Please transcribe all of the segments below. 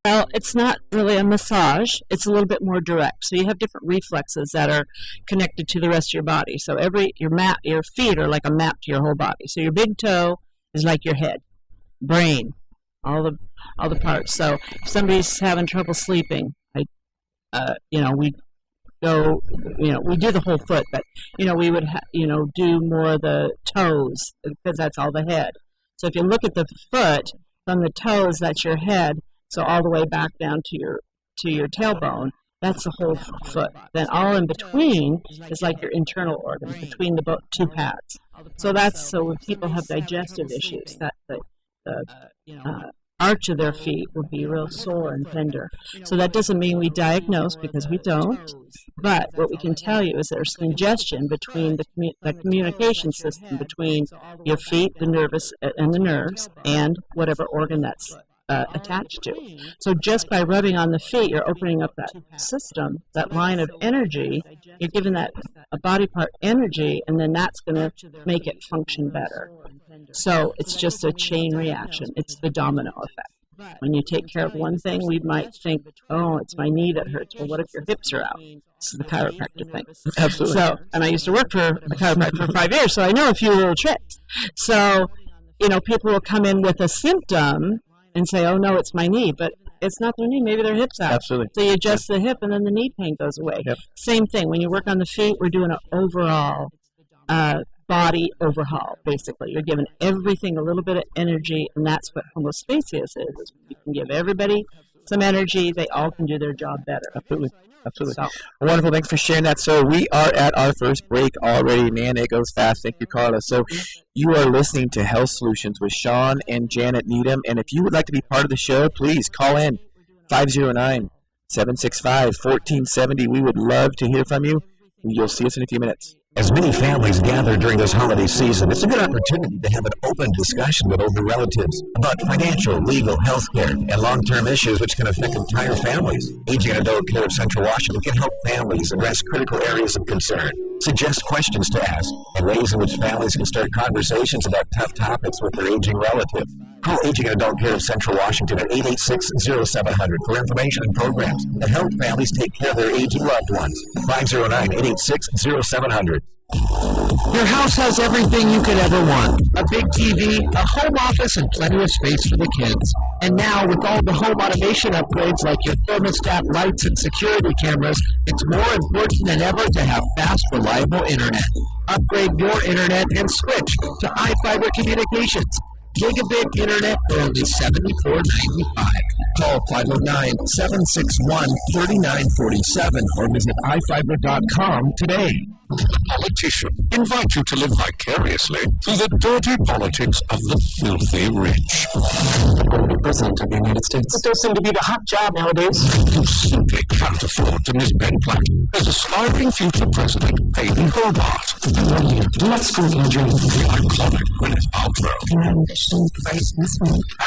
Well, it's not really a massage. It's a little bit more direct. So you have different reflexes that are connected to the rest of your body. So your feet are like a map to your whole body. So your big toe is like your head, brain, all the parts. So if somebody's having trouble sleeping, we go, we do the whole foot, but we would do more of the toes because that's all the head. So if you look at the foot from the toes, that's your head. So all the way back down to your tailbone, that's the whole foot. Then all in between is like your internal organs, between the two pads. So that's so when people have digestive issues, that the arch of their feet would be real sore and tender. So that doesn't mean we diagnose, because we don't. But what we can tell you is there's congestion between the communication system between your feet, the nerves, and whatever organ that's attached to. So just by rubbing on the feet, you're opening up that system, that line of energy. You're giving that a body part energy, and then that's going to make it function better. So it's just a chain reaction. It's the domino effect. When you take care of one thing, we might think, oh, it's my knee that hurts. Well, what if your hips are out? This is the chiropractor thing. Absolutely. So, and I used to work for a chiropractor for 5 years, so I know a few little tricks. So, people will come in with a symptom and say, oh, no, it's my knee, but it's not their knee. Maybe their hip's out. Absolutely. So you adjust the hip, and then the knee pain goes away. Yep. Same thing. When you work on the feet, we're doing an overall body overhaul, basically. You're giving everything a little bit of energy, and that's what homeostasis is. You can give everybody some energy. They all can do their job better. Absolutely. So, wonderful. Thanks for sharing that. So we are at our first break already. Man, it goes fast. Thank you, Carla. So you are listening to Health Solutions with Shawn and Janet Needham. And if you would like to be part of the show, please call in 509-765-1470. We would love to hear from you. You'll see us in a few minutes. As many families gather during this holiday season, it's a good opportunity to have an open discussion with older relatives about financial, legal, healthcare, and long-term issues which can affect entire families. Aging and Adult Care of Central Washington can help families address critical areas of concern, suggest questions to ask, and ways in which families can start conversations about tough topics with their aging relative. Call Aging and Adult Care of Central Washington at 886-0700 for information and programs that help families take care of their aging loved ones. 509-886-0700. Your house has everything you could ever want. A big TV, a home office, and plenty of space for the kids. And now, with all the home automation upgrades like your thermostat, lights, and security cameras, it's more important than ever to have fast, reliable internet. Upgrade your internet and switch to iFiber Communications. Gigabit internet for only $74.95. Call 509-761-3947 or visit ifiber.com today. The politician invite you to live vicariously through the dirty politics of the filthy rich. The President of the United States. It does seem to be the hot job nowadays. You simply can't afford to miss Ben Platt as aspiring future President Hayden Hobart. Not school Andrew. The iconic Gwyneth Paltrow.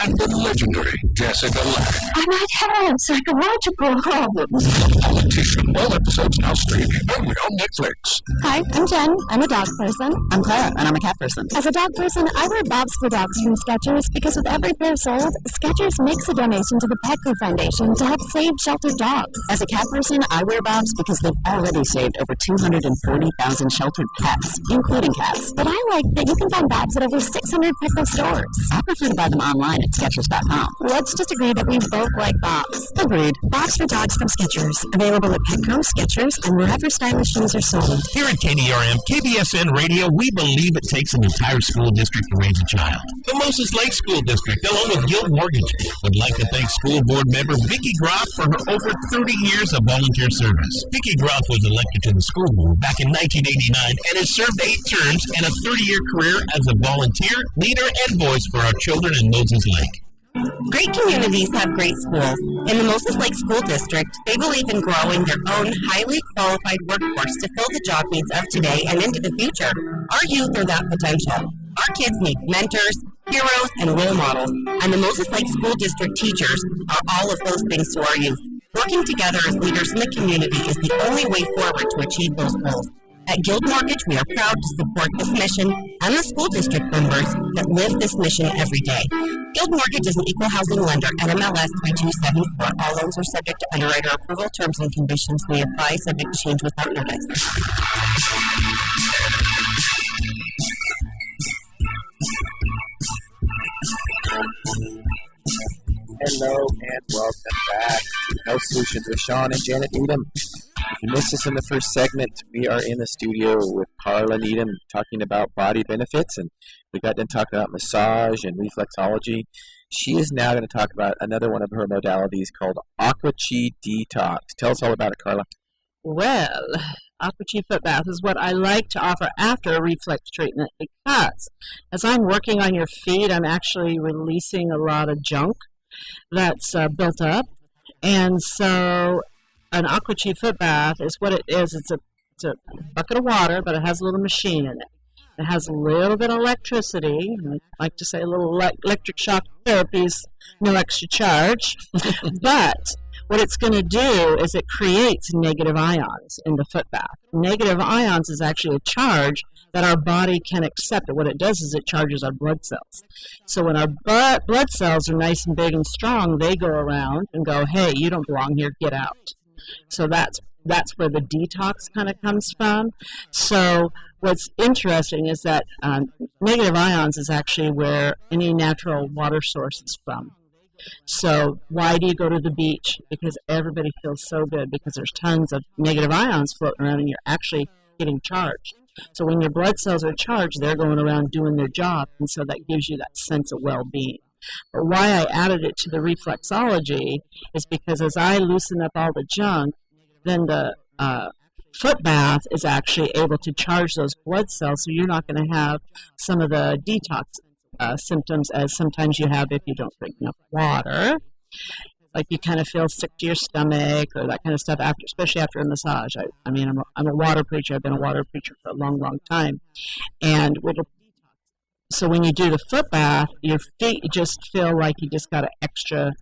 And the legendary Jessica Lange. I might have psychological problems. The Politician. All episodes now streaming only on Netflix. Hi, I'm Jen. I'm a dog person. I'm Clara, and I'm a cat person. As a dog person, I wear bobs for dogs from Skechers because with every pair sold, Skechers makes a donation to the Petco Foundation to help save sheltered dogs. As a cat person, I wear bobs because they've already saved over 240,000 sheltered cats, including cats. But I like that you can find bobs at over 600 Petco stores. I prefer to buy them online at Skechers.com. Let's just agree that we both like bobs. Agreed. Bobs for dogs from Skechers. Available at Petco, Skechers, and wherever stylish shoes are sold. Here at KDRM, KBSN Radio, we believe it takes an entire school district to raise a child. The Moses Lake School District, along with Guild Mortgage, would like to thank school board member Vicki Groff for her over 30 years of volunteer service. Vicki Groff was elected to the school board back in 1989 and has served 8 terms and a 30-year career as a volunteer, leader, and voice for our children in Moses Lake. Great communities have great schools. In the Moses Lake School District, they believe in growing their own highly qualified workforce to fill the job needs of today and into the future. Our youth are that potential. Our kids need mentors, heroes, and role models, and the Moses Lake School District teachers are all of those things to our youth. Working together as leaders in the community is the only way forward to achieve those goals. At Guild Mortgage, we are proud to support this mission and the school district members that live this mission every day. Guild Mortgage is an equal housing lender at MLS 3274. All loans are subject to underwriter approval. Terms and conditions may apply, subject to change without notice. Hello and welcome back to Health Solutions with Shawn and Janet Needham. If you missed us in the first segment, we are in the studio with Carla Needham talking about body benefits, and we got done talking about massage and reflexology. She is now going to talk about another one of her modalities called Aqua Chi Detox. Tell us all about it, Carla. Well, Aqua Chi foot bath is what I like to offer after a reflex treatment because as I'm working on your feet, I'm actually releasing a lot of junk that's built up. And so an Aqua Chi foot bath is what it is. It's a bucket of water, but it has a little machine in it. It has a little bit of electricity. I like to say a little electric shock therapy is no extra charge. But what it's going to do is it creates negative ions in the foot bath. Negative ions is actually a charge that our body can accept. And what it does is it charges our blood cells. So when our blood cells are nice and big and strong, they go around and go, hey, you don't belong here, get out. So that's where the detox kind of comes from. So what's interesting is that negative ions is actually where any natural water source is from. So why do you go to the beach? Because everybody feels so good because there's tons of negative ions floating around and you're actually getting charged. So when your blood cells are charged, they're going around doing their job, and so that gives you that sense of well-being. But why I added it to the reflexology is because as I loosen up all the junk, then the foot bath is actually able to charge those blood cells, so you're not going to have some of the detox symptoms as sometimes you have if you don't drink enough water. Like you kind of feel sick to your stomach or that kind of stuff, especially after a massage. I'm a water preacher. I've been a water preacher for a long, long time. And so when you do the foot bath, your feet just feel like you just got an extra,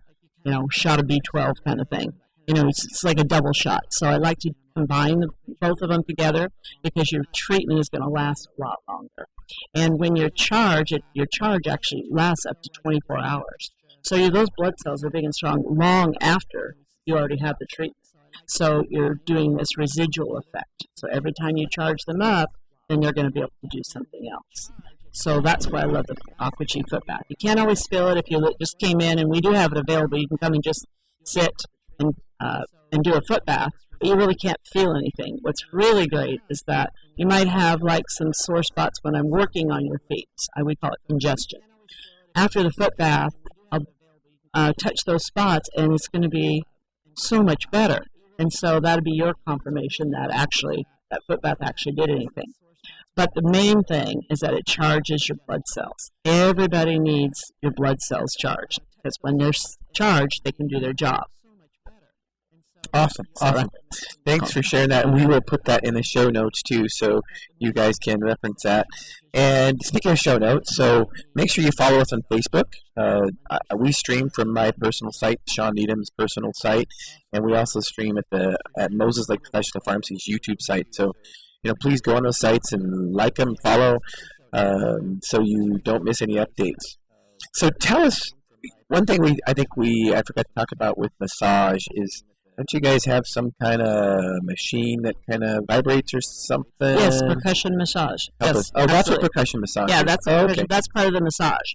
shot of B12 kind of thing. It's like a double shot. So I like to combine both of them together because your treatment is going to last a lot longer. And when you're charged, your charge actually lasts up to 24 hours. So those blood cells are big and strong long after you already have the treatment. So you're doing this residual effect. So every time you charge them up, then they're going to be able to do something else. So that's why I love the Aqua Chi foot bath. You can't always feel it if you just came in, and we do have it available. You can come and just sit and do a foot bath, but you really can't feel anything. What's really great is that you might have like some sore spots when I'm working on your feet. We call it congestion. After the foot bath, I'll touch those spots, and it's going to be so much better. And so that'll be your confirmation that actually that foot bath actually did anything. But the main thing is that it charges your blood cells. Everybody needs your blood cells charged because when they're charged, they can do their job. Awesome. Thanks for sharing that, and we will put that in the show notes too, so you guys can reference that. And speaking of show notes, so make sure you follow us on Facebook. We stream from my personal site, Shawn Needham's personal site, and we also stream at Moses Lake Professional Pharmacy's YouTube site. So, please go on those sites and like them, follow, so you don't miss any updates. So tell us one thing I forgot to talk about with massage is. Don't you guys have some kind of machine that kind of vibrates or something? Yes, percussion massage. Yes, that's what percussion massage is. Yeah, that's part of the massage.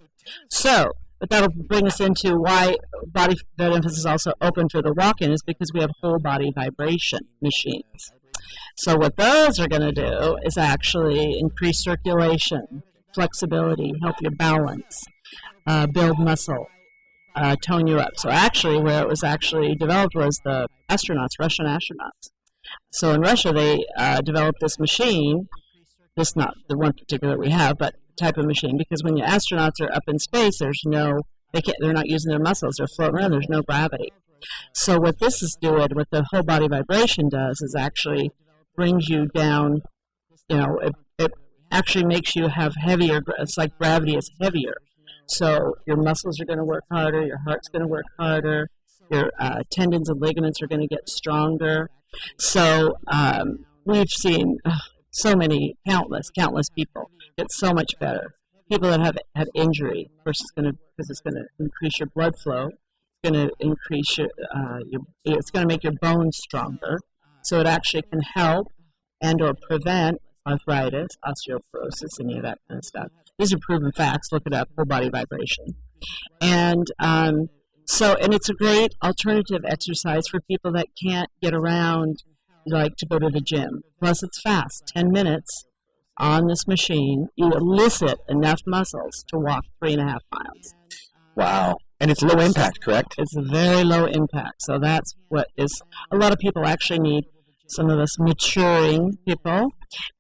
So, but that'll bring us into why Body Benefits is also open for the walk-in is because we have whole body vibration machines. So what those are going to do is actually increase circulation, flexibility, help your balance, build muscle. Tone you up. So actually, where it was actually developed was the astronauts, Russian astronauts. So in Russia, they developed this machine, this not the one particular we have, but type of machine, because when the astronauts are up in space, they're not using their muscles, they're floating around, there's no gravity. So what this is doing, what the whole body vibration does, is actually brings you down, it actually makes you have heavier, it's like gravity is heavier. So your muscles are going to work harder, your heart's going to work harder, your tendons and ligaments are going to get stronger. So we've seen so many, countless people get so much better. People that have had injury, of course, because it's going to increase your blood flow. It's going to increase it's going to make your bones stronger. So it actually can help and or prevent arthritis, osteoporosis, any of that kind of stuff. These are proven facts. Look it up, whole body vibration. And and it's a great alternative exercise for people that can't get around, like to go to the gym. Plus, it's fast, 10 minutes on this machine. You elicit enough muscles to walk 3.5 miles. Wow. And it's low impact, correct? It's a very low impact. So that's what is, a lot of people actually need, some of us maturing people,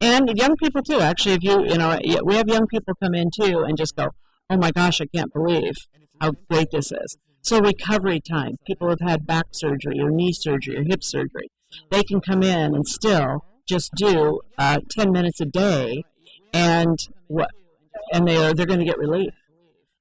and young people too. Actually, if we have young people come in too and just go, oh my gosh, I can't believe how great this is. So recovery time, people have had back surgery or knee surgery or hip surgery, they can come in and still just do 10 minutes a day, and they're going to get relief.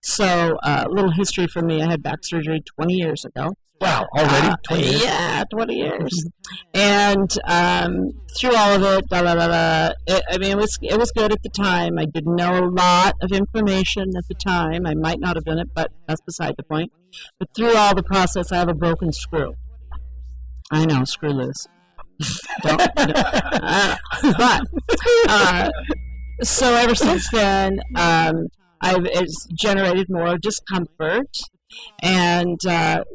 So a little history for me, I had back surgery 20 years ago. Wow, already? 20 years? Yeah, 20 years. And through all of it, it was good at the time. I didn't know a lot of information at the time. I might not have done it, but that's beside the point. But through all the process, I have a broken screw. I know, screw loose. So ever since then, it's generated more discomfort, and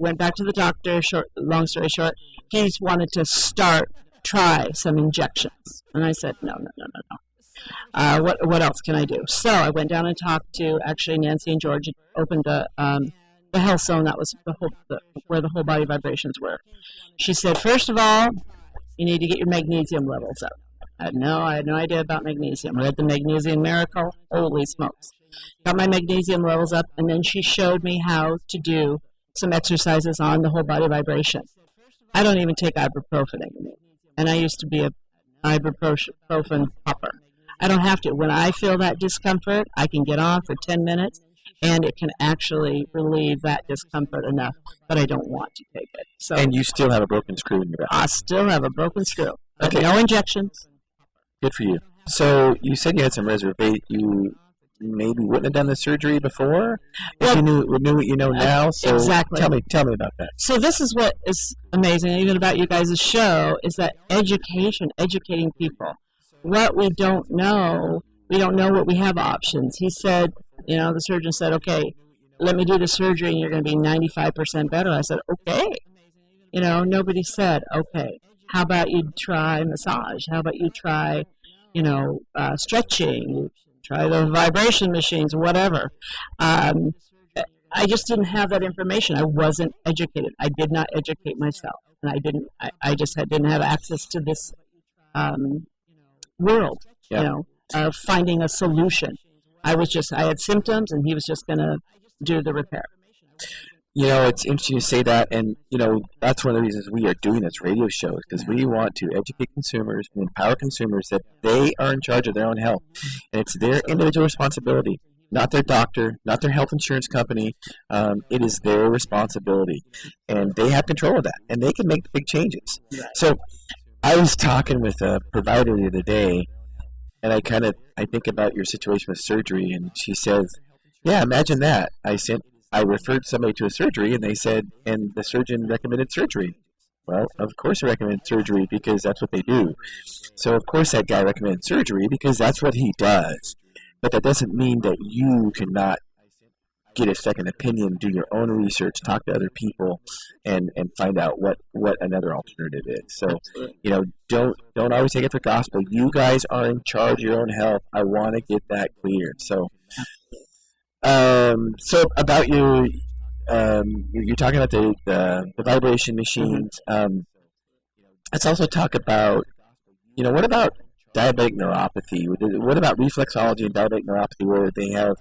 went back to the doctor. Long story short, he wanted to try some injections, and I said no. What else can I do? So I went down and talked to actually Nancy and George. Opened the health zone. That was where the whole body vibrations were. She said, first of all, you need to get your magnesium levels up. I had no idea about magnesium. I read the Magnesium Miracle. Holy smokes. Got my magnesium levels up, and then she showed me how to do some exercises on the whole body vibration. I don't even take ibuprofen anymore, and I used to be a ibuprofen popper. I don't have to. When I feel that discomfort, I can get on for 10 minutes, and it can actually relieve that discomfort enough, but I don't want to take it. So, and you still have a broken screw in your back? I still have a broken screw, but okay. No injections. Good for you. So you said you had some reservation. You maybe wouldn't have done the surgery before if you knew what you know now. So exactly. Tell me about that. So this is what is amazing, even about you guys' show, is that educating people. What we don't know what we have options. He said, the surgeon said, okay, let me do the surgery and you're going to be 95% better. I said, okay. Nobody said, okay, how about you try massage? How about you try, stretching? Try the vibration machines, whatever. I just didn't have that information. I wasn't educated. I did not educate myself, and I just didn't have access to this world. Yep. Of finding a solution. I had symptoms, and he was just going to do the repair. It's interesting you say that, and, that's one of the reasons we are doing this radio show, because we want to educate consumers and empower consumers that they are in charge of their own health. And it's their individual responsibility, not their doctor, not their health insurance company. It is their responsibility, and they have control of that, and they can make big changes. Right. So I was talking with a provider the other day, and I think about your situation with surgery, and she says, yeah, imagine that. I referred somebody to a surgery, and they said, and the surgeon recommended surgery. Well, of course I recommend surgery because that's what they do. So, of course, that guy recommended surgery because that's what he does. But that doesn't mean that you cannot get a second opinion, do your own research, talk to other people, and find out what another alternative is. So, don't always take it for gospel. You guys are in charge of your own health. I want to get that clear. So about your, you're talking about the vibration machines. Let's also talk about, what about diabetic neuropathy? What about reflexology and diabetic neuropathy, where they have,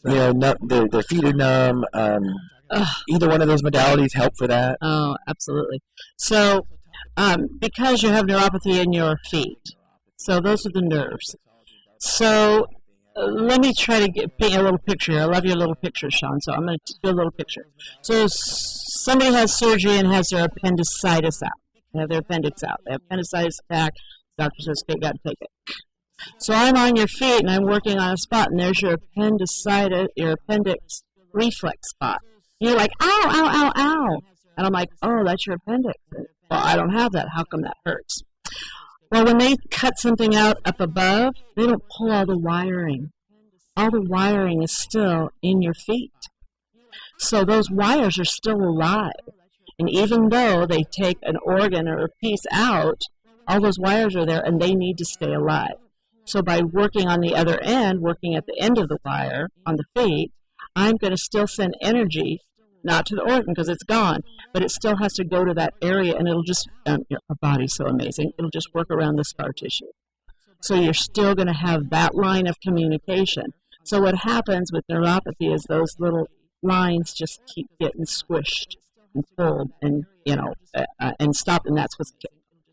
their feet are numb? Either one of those modalities help for that? Oh, absolutely. So, because you have neuropathy in your feet, so those are the nerves. So, let me try to paint a little picture. I love your little picture, Shawn, so I'm going to do a little picture. So somebody has surgery and has their appendicitis out. They have their appendix out. They have appendicitis attack. doctor says, okay, got to take it. So I'm on your feet, and I'm working on a spot, and there's your appendix reflex spot. And you're like, ow, ow, ow, ow. And I'm like, oh, that's your appendix. Well, I don't have that. How come that hurts? Well, when they cut something out up above, they don't pull all the wiring. All the wiring is still in your feet. So those wires are still alive. And even though they take an organ or a piece out, all those wires are there, and they need to stay alive. So by working on the other end, working at the end of the wire on the feet, I'm going to still send energy, not to the organ because it's gone, but it still has to go to that area, and it'll just, our body's so amazing, it'll just work around the scar tissue. So you're still going to have that line of communication. So what happens with neuropathy is those little lines just keep getting squished and pulled and, and stop, and that's what's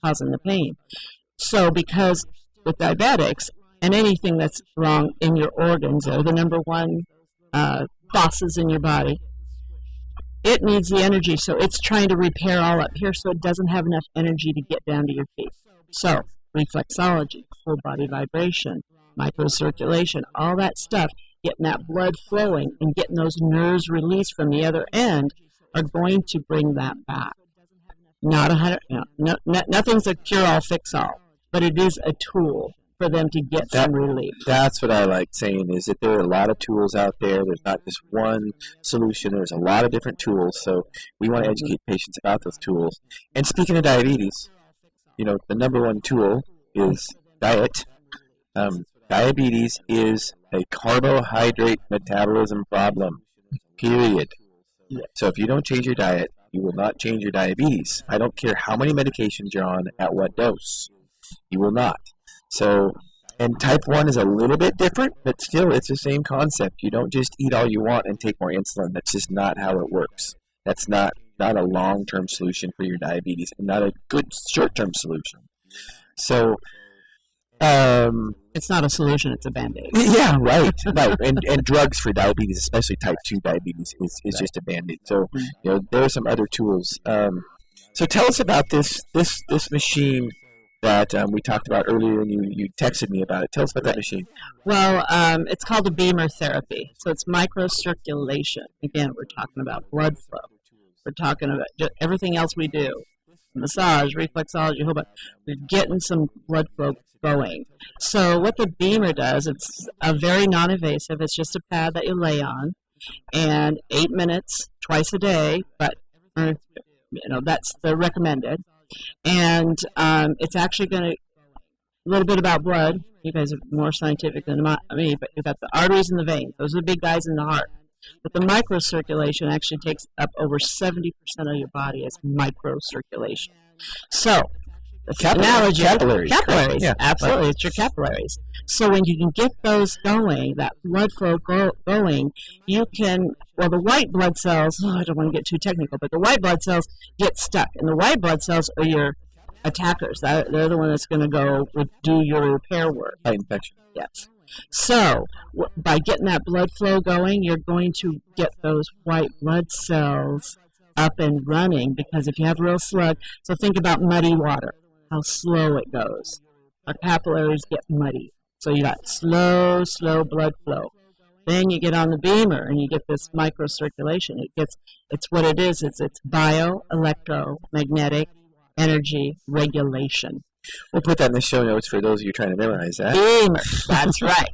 causing the pain. So because with diabetics and anything that's wrong in your organs, are the number one bosses in your body. It needs the energy, so it's trying to repair all up here, so it doesn't have enough energy to get down to your feet. So reflexology, whole body vibration, microcirculation, all that stuff, getting that blood flowing and getting those nerves released from the other end are going to bring that back. Not 100. Nothing's a cure-all, fix-all, but it is a tool for them to get some relief. That's what I like saying, is that there are a lot of tools out there. There's not just one solution. There's a lot of different tools, so we want to educate patients about those tools. And speaking of diabetes, the number one tool is diet. Diabetes is a carbohydrate metabolism problem, period. So if you don't change your diet, you will not change your diabetes. I don't care how many medications you're on, at what dose. You will not. So, and type 1 is a little bit different, but still it's the same concept. You don't just eat all you want and take more insulin. That's just not how it works. That's not a long-term solution for your diabetes, and not a good short-term solution. So, it's not a solution, it's a Band-Aid. Yeah, right. And drugs for diabetes, especially type 2 diabetes, is just a Band-Aid. So, there are some other tools. So tell us about this machine that we talked about earlier, and you texted me about it. Tell us about that machine. Well, it's called a beamer therapy. So it's microcirculation. Again, we're talking about blood flow. We're talking about just everything else we do. Massage, reflexology, a whole bunch. We're getting some blood flow going. So what the beamer does, it's a very non-invasive. It's just a pad that you lay on, and 8 minutes twice a day, but that's the recommended. And it's actually going to, a little bit about blood. You guys are more scientific than me, but you've got the arteries and the veins. Those are the big guys in the heart. But the microcirculation actually takes up over 70% of your body as microcirculation. So, the analogy, capillaries, yeah, absolutely, right. It's your capillaries. So when you can get those going, that blood flow going, you can, the white blood cells, I don't want to get too technical, but the white blood cells get stuck. And the white blood cells are your attackers. They're the one that's going to go do your repair work. Infection. Yes. So by getting that blood flow going, you're going to get those white blood cells up and running, because if you have real slug, so think about muddy water, how slow it goes. Our capillaries get muddy. So you got slow blood flow. Then you get on the beamer and you get this microcirculation. It's what it is. It's bioelectromagnetic energy regulation. We'll put that in the show notes for those of you trying to memorize that. Beamer, that's right.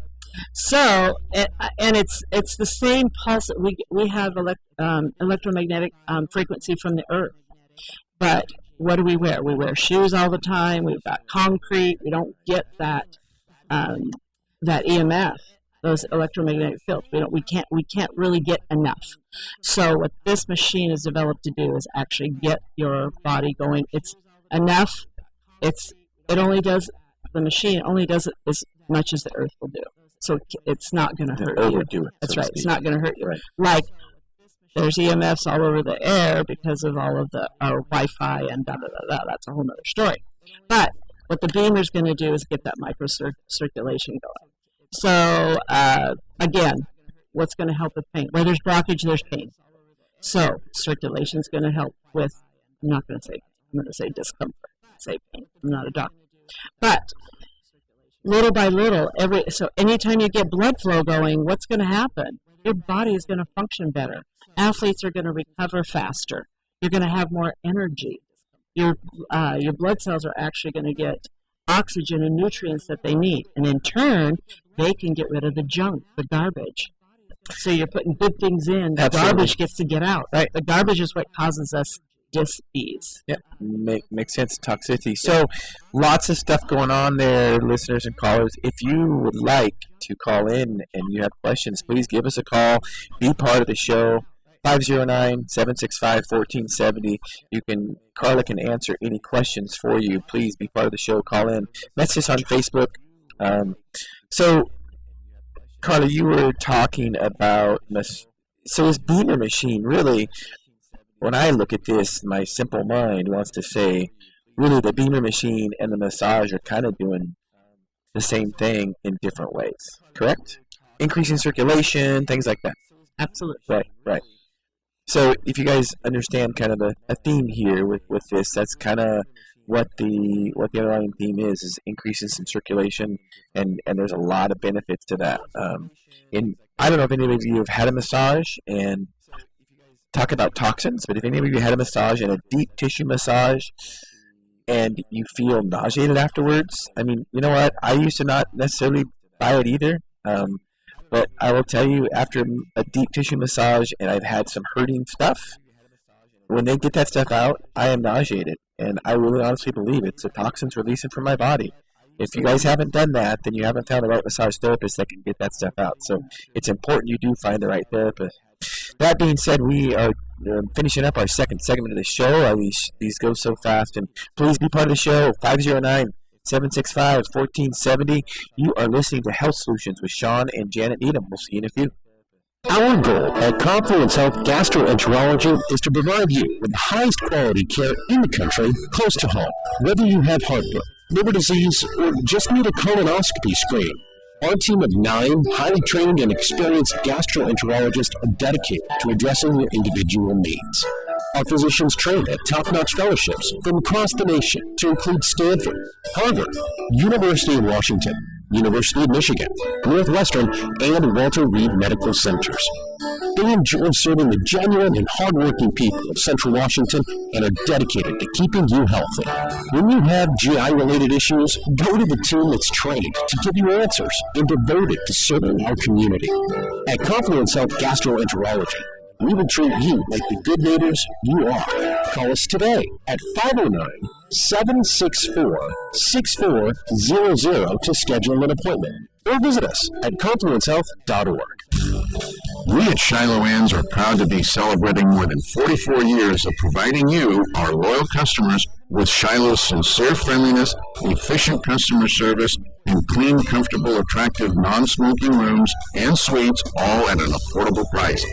So, and it's the same pulse. We have electromagnetic frequency from the earth, but what do we wear? We wear shoes all the time. We've got concrete. We don't get that EMF, those electromagnetic fields. We can't really get enough. So what this machine is developed to do is actually get your body going. It's enough. The machine only does it as much as the earth will do. So it's not going to hurt you. Overdo it. That's right. It's not going to hurt you. Right. Like, there's EMFs all over the air because of all of our Wi-Fi and da-da-da-da. That's a whole other story. But what the beamer's going to do is get that microcirculation going. So, again, what's going to help with pain? Where there's blockage, there's pain. So, circulation's going to help with, I'm going to say discomfort. Say pain. I'm not a doctor. But little by little, so anytime you get blood flow going, what's going to happen? Your body is going to function better. Athletes are going to recover faster. You're going to have more energy. Your blood cells are actually going to get oxygen and nutrients that they need. And in turn, they can get rid of the junk, the garbage. So you're putting good things in, the garbage gets to get out. Right. The garbage is what causes us dis-ease. Yeah, makes sense. Toxicity. So lots of stuff going on there, listeners and callers. If you would like to call in and you have questions, please give us a call. Be part of the show. 509-765-1470. Carla can answer any questions for you. Please be part of the show. Call in. Message us on Facebook. So, Carla, you were talking about so this Beamer machine, really, when I look at this, my simple mind wants to say, really, the Beamer machine and the massage are kind of doing the same thing in different ways, correct? Increasing circulation, things like that. Absolutely. Right. So if you guys understand kind of a theme here with this, that's kind of what the underlying theme is increasing some circulation, and there's a lot of benefits to that. And I don't know if any of you have had a massage and talk about toxins, but if any of you had a massage and a deep tissue massage and you feel nauseated afterwards, I mean, you know what? I used to not necessarily buy it either. But I will tell you, after a deep tissue massage and I've had some hurting stuff, when they get that stuff out, I am nauseated. And I really honestly believe it's the toxins releasing from my body. If you guys haven't done that, then you haven't found the right massage therapist that can get that stuff out. So it's important you do find the right therapist. That being said, we are finishing up our second segment of the show. These go so fast. And please be part of the show, 509-765-1470. You are listening to Health Solutions with Shawn and Janet Needham. We'll see you in a few. Our goal at Confluence Health Gastroenterology is to provide you with the highest quality care in the country, close to home. Whether you have heartburn, liver disease, or just need a colonoscopy screen, our team of 9 highly trained and experienced gastroenterologists are dedicated to addressing your individual needs. Our physicians train at top-notch fellowships from across the nation to include Stanford, Harvard, University of Washington, University of Michigan, Northwestern, and Walter Reed Medical Centers. They enjoy serving the genuine and hardworking people of Central Washington and are dedicated to keeping you healthy. When you have GI-related issues, go to the team that's trained to give you answers and devoted to serving our community. At Confluence Health Gastroenterology, we will treat you like the good neighbors you are. Call us today at 509-764-6400 to schedule an appointment, or visit us at confluencehealth.org. We at Shiloh Inns are proud to be celebrating more than 44 years of providing you, our loyal customers, with Shiloh's sincere friendliness, efficient customer service, and clean, comfortable, attractive, non-smoking rooms and suites, all at an affordable price.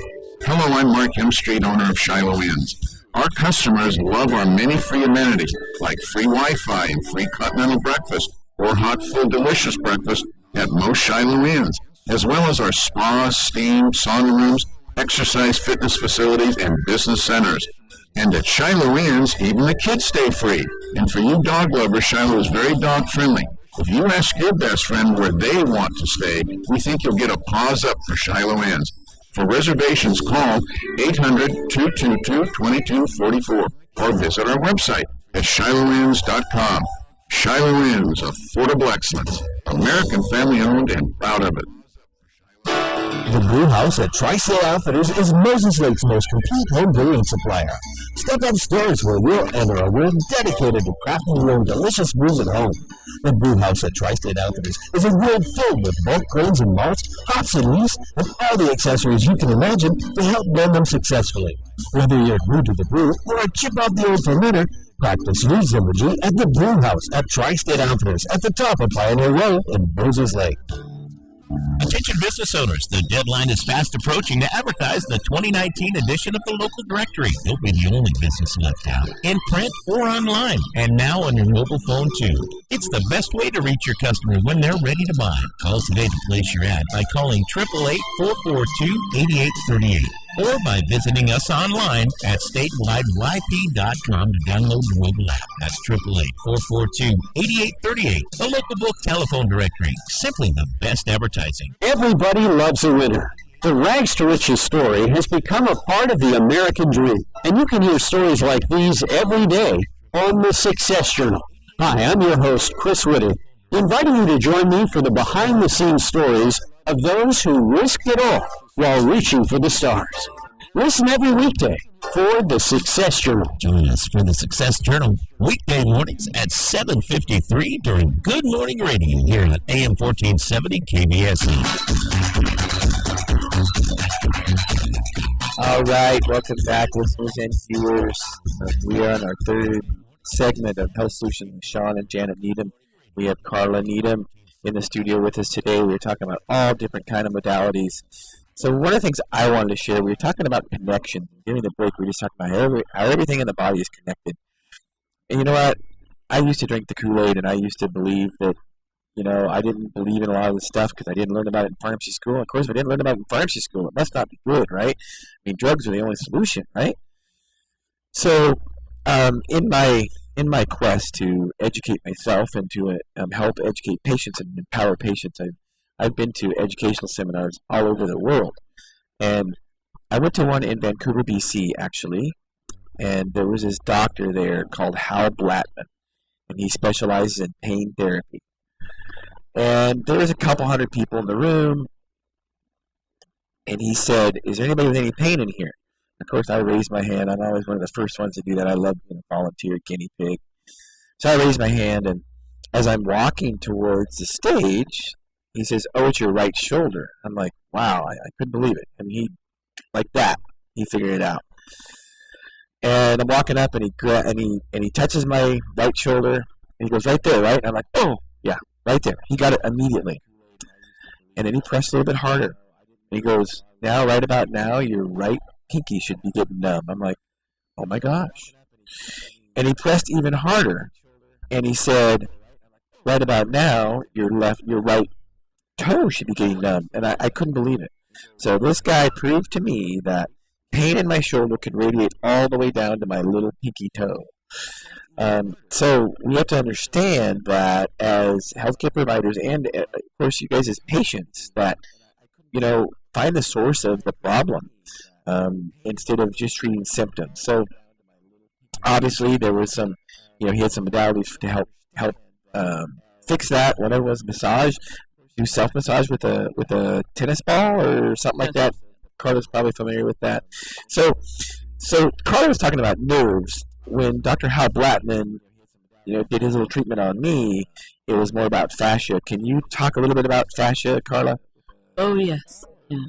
Hello, I'm Mark Hemstreet, owner of Shiloh Inns. Our customers love our many free amenities, like free Wi-Fi and free continental breakfast, or hot, full, delicious breakfast at most Shiloh Inns, as well as our spa, steam, sauna rooms, exercise fitness facilities, and business centers. And at Shiloh Inns, even the kids stay free. And for you dog lovers, Shiloh is very dog friendly. If you ask your best friend where they want to stay, we think you'll get a paws up for Shiloh Inns. For reservations, call 800-222-2244 or visit our website at shilohins.com. Shiloh Inns, affordable excellence. American family-owned and proud of it. The Brew House at Tri-State Outfitters is Moses Lake's most complete home brewing supplier. Step upstairs where we'll enter a room dedicated to crafting your own delicious brews at home. The Brew House at Tri-State Outfitters is a world filled with bulk grains and malts, hops and yeast, and all the accessories you can imagine to help blend them successfully. Whether you're new to the brew or a chip off the old fermenter, practice your Zymurgy at the Brew House at Tri-State Outfitters at the top of Pioneer Road in Moses Lake. Attention business owners, the deadline is fast approaching to advertise the 2019 edition of the local directory. Don't be the only business left out, in print or online, and now on your mobile phone too. It's the best way to reach your customers when they're ready to buy. Call us today to place your ad by calling 888-442-8838 or by visiting us online at statewideyp.com to download the mobile app. That's 888-442-8838, the local book telephone directory. Simply the best advertising. Everybody loves a winner. The Rags to Riches story has become a part of the American dream, and you can hear stories like these every day on the Success Journal. Hi, I'm your host, Chris Whitting, inviting you to join me for the behind-the-scenes stories of those who risked it all while reaching for the stars. Listen every weekday for the Success Journal. Join us for the Success Journal weekday mornings at 7:53 during Good Morning Radio here on AM 1470 KBSE. All right, welcome back, listeners and viewers. We are on our third segment of Health Solutions with Shawn and Janet Needham. We have Carla Needham in the studio with us today. We're talking about all different kind of modalities. So one of the things I wanted to share, we were talking about connection. During the break, we were just talking about how everything in the body is connected. And you know what? I used to drink the Kool-Aid, and I used to believe that, I didn't believe in a lot of this stuff because I didn't learn about it in pharmacy school. Of course, if I didn't learn about it in pharmacy school, it must not be good, right? I mean, drugs are the only solution, right? So in my quest to educate myself and to help educate patients and empower patients, I've been to educational seminars all over the world. And I went to one in Vancouver, BC, actually, and there was this doctor there called Hal Blattman, and he specializes in pain therapy. And there was a couple hundred people in the room, and he said, "Is there anybody with any pain in here?" Of course, I raised my hand. I'm always one of the first ones to do that. I love volunteer guinea pig. So I raised my hand, and as I'm walking towards the stage, he says, "Oh, it's your right shoulder." I'm like, wow, I couldn't believe it. I mean, like that, he figured it out. And I'm walking up, and he touches my right shoulder, and he goes, "Right there, right?" And I'm like, "Oh, yeah, right there." He got it immediately. And then he pressed a little bit harder. And he goes, "Now, right about now, your right pinky should be getting numb." I'm like, oh my gosh. And he pressed even harder. And he said, "Right about now, your right toe should be getting numb." And I couldn't believe it. So this guy proved to me that pain in my shoulder could radiate all the way down to my little pinky toe. So we have to understand that as healthcare providers and, of course, you guys as patients, that, find the source of the problem instead of just treating symptoms. So obviously there was some, he had some modalities to help fix that. One of them was massage. Do self-massage with a tennis ball or something like that. Carla's probably familiar with that. So Carla was talking about nerves. When Dr. Hal Blattman, did his little treatment on me, it was more about fascia. Can you talk a little bit about fascia, Carla? Oh, yes. Yeah.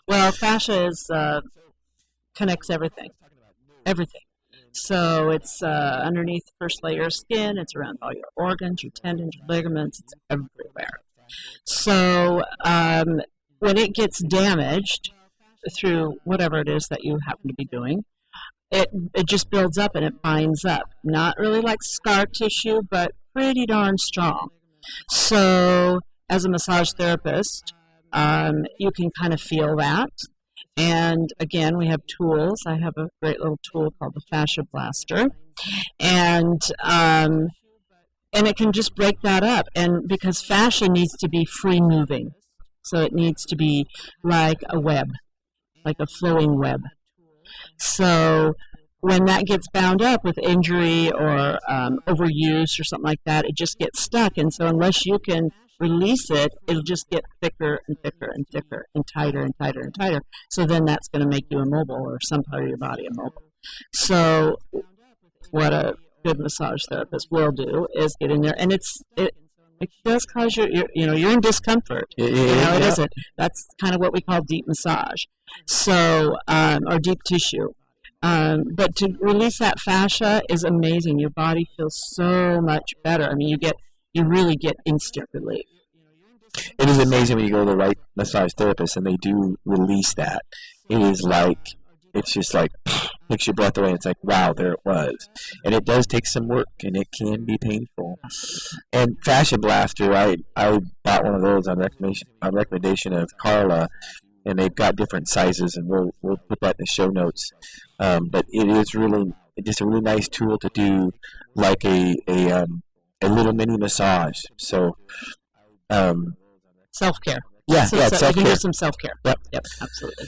Well, fascia connects everything. Everything. So it's underneath the first layer of skin. It's around all your organs, your tendons, your ligaments. It's everywhere. So when it gets damaged through whatever it is that you happen to be doing, it just builds up and it binds up. Not really like scar tissue, but pretty darn strong. So as a massage therapist, you can kind of feel that. And again, we have tools. I have a great little tool called the Fascia Blaster. And it can just break that up. And because fascia needs to be free moving. So it needs to be like a web, like a flowing web. So when that gets bound up with injury or overuse or something like that, it just gets stuck. And so unless you can release it, it'll just get thicker and thicker and thicker and tighter and tighter and tighter. So then that's going to make you immobile or some part of your body immobile. So what a good massage therapist will do is get in there, and it does cause you're in discomfort. It isn't. That's kind of what we call deep massage. So or deep tissue. But to release that fascia is amazing. Your body feels so much better. I mean, you really get instant relief. It is amazing when you go to the right massage therapist and they do release that. It is like, it's just like, takes your breath away. It's like, wow, there it was. And it does take some work, and it can be painful. And Fashion Blaster, I bought one of those on recommendation of Carla, and they've got different sizes, and we'll put that in the show notes. But it is really just a really nice tool to do, like a little mini massage. So, self-care. Yeah, So self-care. you can do some self-care. Yep, absolutely.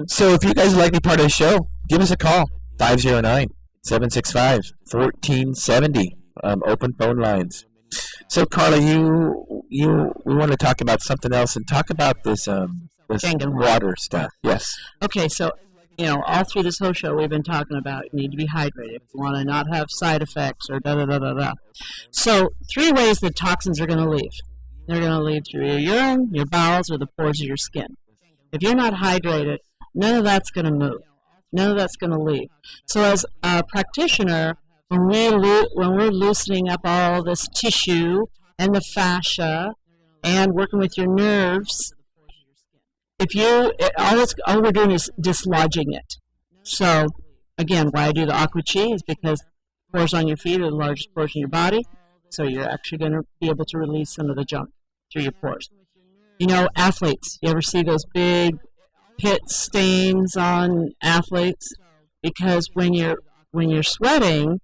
So if you guys would like to be part of the show, give us a call, 509-765-1470. Open phone lines. So Carla, we want to talk about something else and talk about this water stuff. Yes. Okay, so all through this whole show we've been talking about you need to be hydrated if you want to not have side effects or da-da-da-da-da. So 3 ways that toxins are going to leave. They're going to leave through your urine, your bowels, or the pores of your skin. If you're not hydrated, none of that's going to move. None of that's going to leave. So as a practitioner, when we're loosening up all this tissue and the fascia and working with your nerves, all we're doing is dislodging it. So, again, why I do the aqua chi is because pores on your feet are the largest pores in your body, so you're actually going to be able to release some of the junk through your pores. Athletes, you ever see those big pit stains on athletes? Because when you're sweating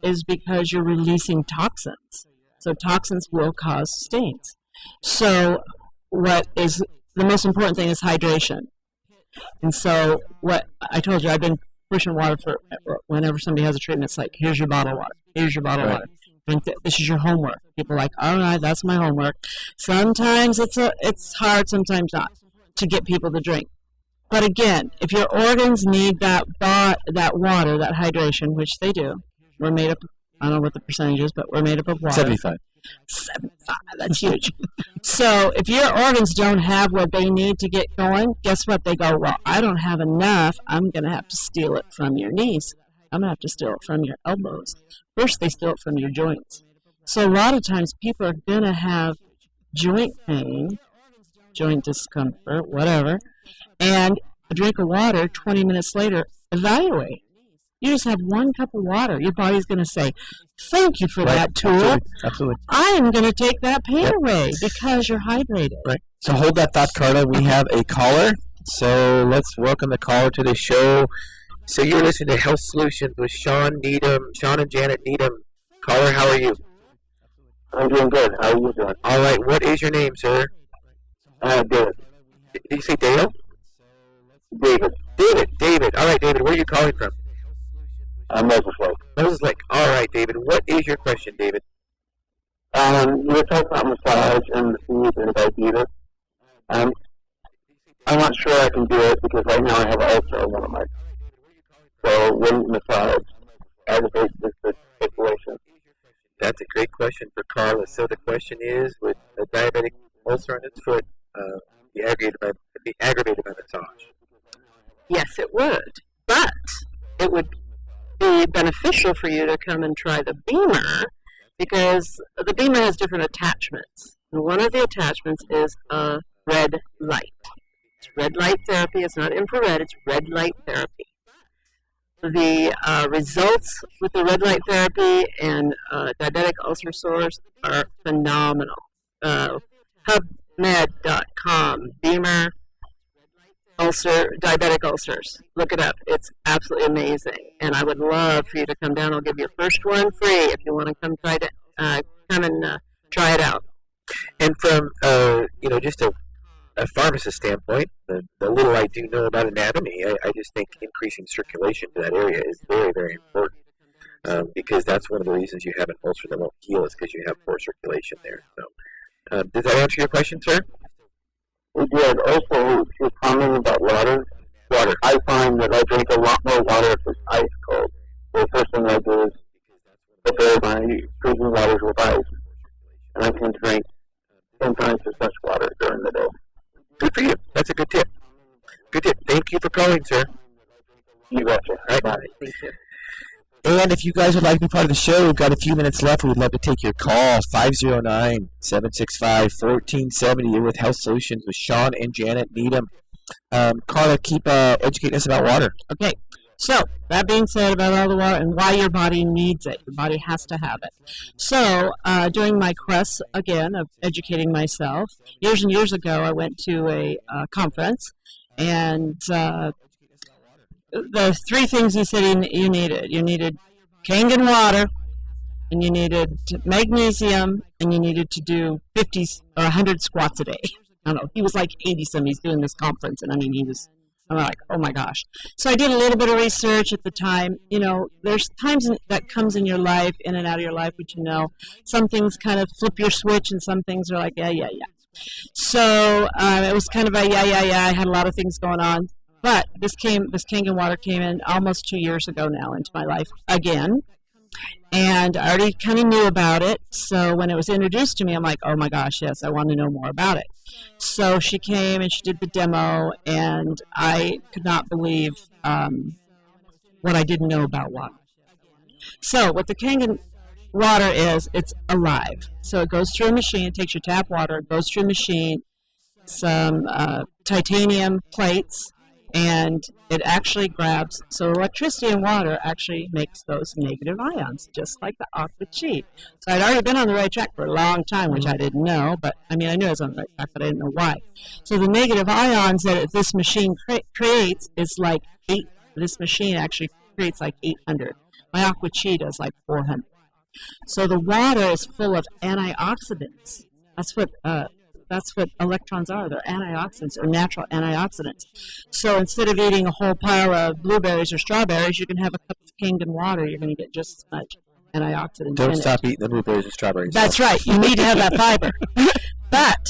is because you're releasing toxins. So toxins will cause stains. So what is the most important thing is hydration. And so what I told you, I've been pushing water for whenever somebody has a treatment, it's like, here's your bottle of water. Here's your bottle of water. This is your homework. People are like, all right, that's my homework. Sometimes it's hard, sometimes not, to get people to drink. But again, if your organs need that water, that hydration, which they do, we're made up, I don't know what the percentage is, but we're made up of water. 75. 75, that's huge. So if your organs don't have what they need to get going, guess what? They go, well, I don't have enough. I'm going to have to steal it from your knees. I'm going to have to steal it from your elbows. First, they steal it from your joints. So a lot of times people are going to have joint pain, joint discomfort, whatever, and a drink of water, 20 minutes later, evaluate. You just have 1 cup of water. Your body's going to say, thank you for that tool. Absolutely. I am going to take that pain away because you're hydrated. Right. So hold that thought, Carla. We have a caller. So let's welcome the caller to the show. So you're listening to Health Solutions with Shawn and Janet Needham. Caller, how are you? I'm doing good. How are you doing? All right. What is your name, sir? David. Did you say Dale? David. All right, David. Where are you calling from? Moses Lake. Moses Lake. All right, David. What is your question, David? You were talking about massage and the feet and diabetes. I'm not sure I can do it because right now I have an ulcer on one of my. So wouldn't massage aggravate this situation? That's a great question for Carla. So the question is, would a diabetic ulcer on its foot be aggravated by massage? Yes, it would. But it would be beneficial for you to come and try the Beamer because the Beamer has different attachments. And one of the attachments is a red light. It's red light therapy. It's not infrared. It's red light therapy. The results with the red light therapy and diabetic ulcer sores are phenomenal. PubMed.com, Beamer diabetic ulcers. Look it up. It's absolutely amazing. And I would love for you to come down. I'll give you a first one free if you want to come try it out. And from just a pharmacist standpoint, the little I do know about anatomy, I just think increasing circulation to that area is very, very important because that's one of the reasons you have an ulcer that won't heal is because you have poor circulation there. So, does that answer your question, sir? It did. Also, you're commenting about water. I find that I drink a lot more water if it's ice cold. The first thing I do is prepare my drinking waters with ice, and I can drink 10 times as much water during the day. Good for you. That's a good tip. Good tip. Thank you for calling, sir. You betcha. Right. Bye. Thank you. And if you guys would like to be part of the show, we've got a few minutes left. We would love to take your call. 509-765-1470. You're with Health Solutions with Shawn and Janet Needham. Carla, keep educating us about water. Okay. So, that being said about all the water and why your body needs it, your body has to have it. So, during my quest, again, of educating myself, years and years ago, I went to a conference, and the three things he said you needed. You needed Kangen water, and you needed magnesium, and you needed to do 50 or 100 squats a day. I don't know. He was like 80-some. He's doing this conference, and I mean, I'm like, oh my gosh. So I did a little bit of research at the time. There's times that comes in your life, in and out of your life, which some things kind of flip your switch, and some things are like, yeah. So it was kind of a yeah. I had a lot of things going on. But this Kangen water came in almost 2 years ago now into my life again. And I already kind of knew about it. So when it was introduced to me, I'm like, oh my gosh, yes, I want to know more about it. So she came and she did the demo, and I could not believe what I didn't know about water. So what the Kangen water is, it's alive. So it goes through a machine, it takes your tap water, it goes through a machine, some titanium plates, and it actually grabs, so electricity and water actually makes those negative ions, just like the aqua chi. So I'd already been on the right track for a long time, which I didn't know, but I knew I was on the right track, but I didn't know why. So the negative ions that this machine creates is like this machine actually creates like 800. My aqua chi does like 400. So the water is full of antioxidants. That's what electrons are. They're antioxidants, or natural antioxidants. So instead of eating a whole pile of blueberries or strawberries, you can have a cup of Kangen water. You're going to get just as much antioxidants. Don't stop eating the blueberries and strawberries. That's right. You need to have that fiber. But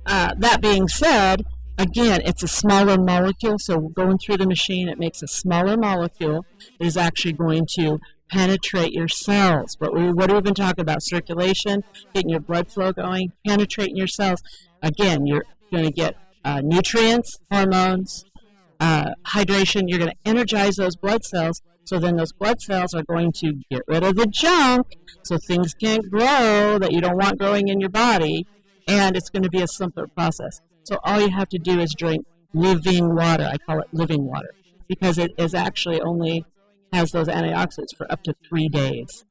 that being said, again, it's a smaller molecule. So going through the machine, it makes a smaller molecule that is actually going to penetrate your cells. What have we been talking about? Circulation, getting your blood flow going, penetrating your cells. Again, you're going to get nutrients, hormones, hydration. You're going to energize those blood cells. So then those blood cells are going to get rid of the junk, so things can't grow that you don't want growing in your body, and it's going to be a simpler process. So all you have to do is drink living water. I call it living water because it is actually only has those antioxidants for up to 3 days.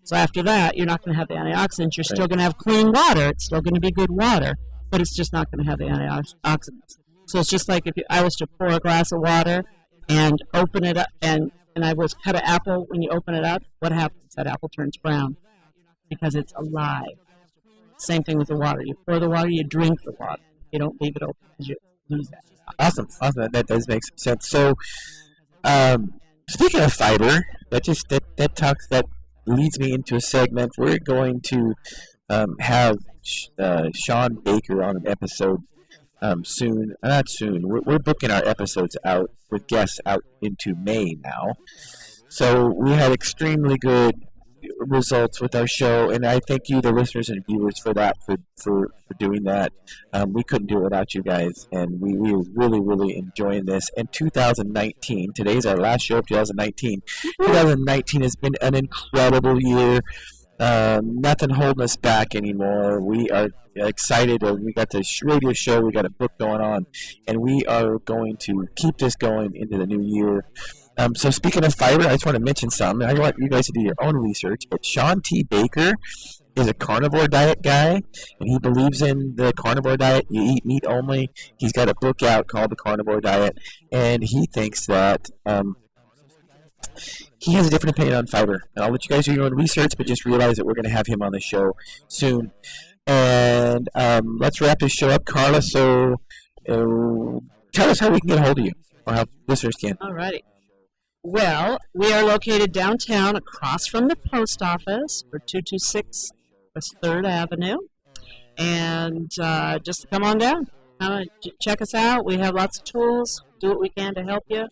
So after that, you're not going to have the antioxidants. You're still going to have clean water. It's still going to be good water, but it's just not going to have the antioxidants. So it's just like if I was to pour a glass of water and open it up, and I was cut an apple. When you open it up, what happens? That apple turns brown because it's alive. Same thing with the water. You pour the water, you drink the water. You don't leave it open because you lose that. Awesome. That does make sense. So, speaking of fiber, that leads me into a segment. We're going to have Shawn Baker on an episode soon. Not soon. We're booking our episodes out with guests out into May now. So we had extremely good results with our show, and I thank you, the listeners and viewers, for that, for doing that. We couldn't do it without you guys, and we are really, really enjoying this. And 2019, today's our last show of 2019. 2019 has been an incredible year. Nothing holding us back anymore. We are excited. We got this radio show. We got a book going on, and we are going to keep this going into the new year. So speaking of fiber, I just want to mention something. I want you guys to do your own research, but Shawn T. Baker is a carnivore diet guy, and he believes in the carnivore diet. You eat meat only. He's got a book out called The Carnivore Diet, and he thinks that he has a different opinion on fiber. And I'll let you guys do your own research, but just realize that we're going to have him on the show soon. And let's wrap this show up. Carla, so tell us how we can get a hold of you, or how listeners can. All righty. Well, we are located downtown across from the post office. We're 226 West 3rd Avenue. And just come on down. Check us out. We have lots of tools. Do what we can to help you.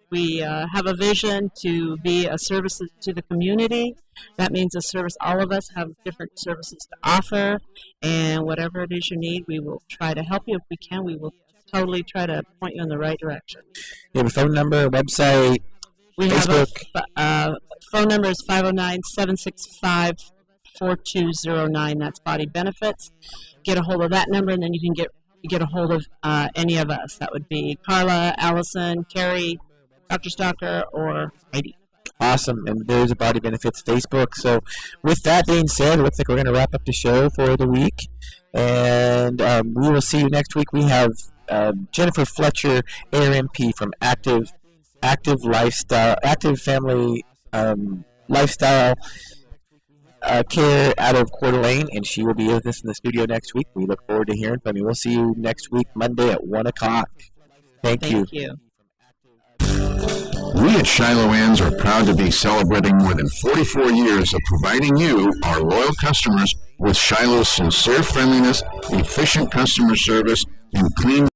We have a vision to be a service to the community. That means a service. All of us have different services to offer. And whatever it is you need, we will try to help you. If we can, we will totally try to point you in the right direction. You have a phone number, a website? We Facebook. have a phone number is 509-765-4209. That's Body Benefits. Get a hold of that number, and then you can get a hold of any of us. That would be Carla, Allison, Carrie, Dr. Stalker or Heidi. Awesome, and there's a Body Benefits Facebook. So with that being said, it looks like we're going to wrap up the show for the week, and we will see you next week. We have Jennifer Fletcher, ARMP from Active Family Lifestyle Care out of Coeur d'Alene, and she will be with us in the studio next week. We look forward to hearing from you. We'll see you next week, Monday at 1 o'clock. Thank you. We at Shiloh-Ann's are proud to be celebrating more than 44 years of providing you, our loyal customers, with Shiloh's sincere friendliness, efficient customer service, and clean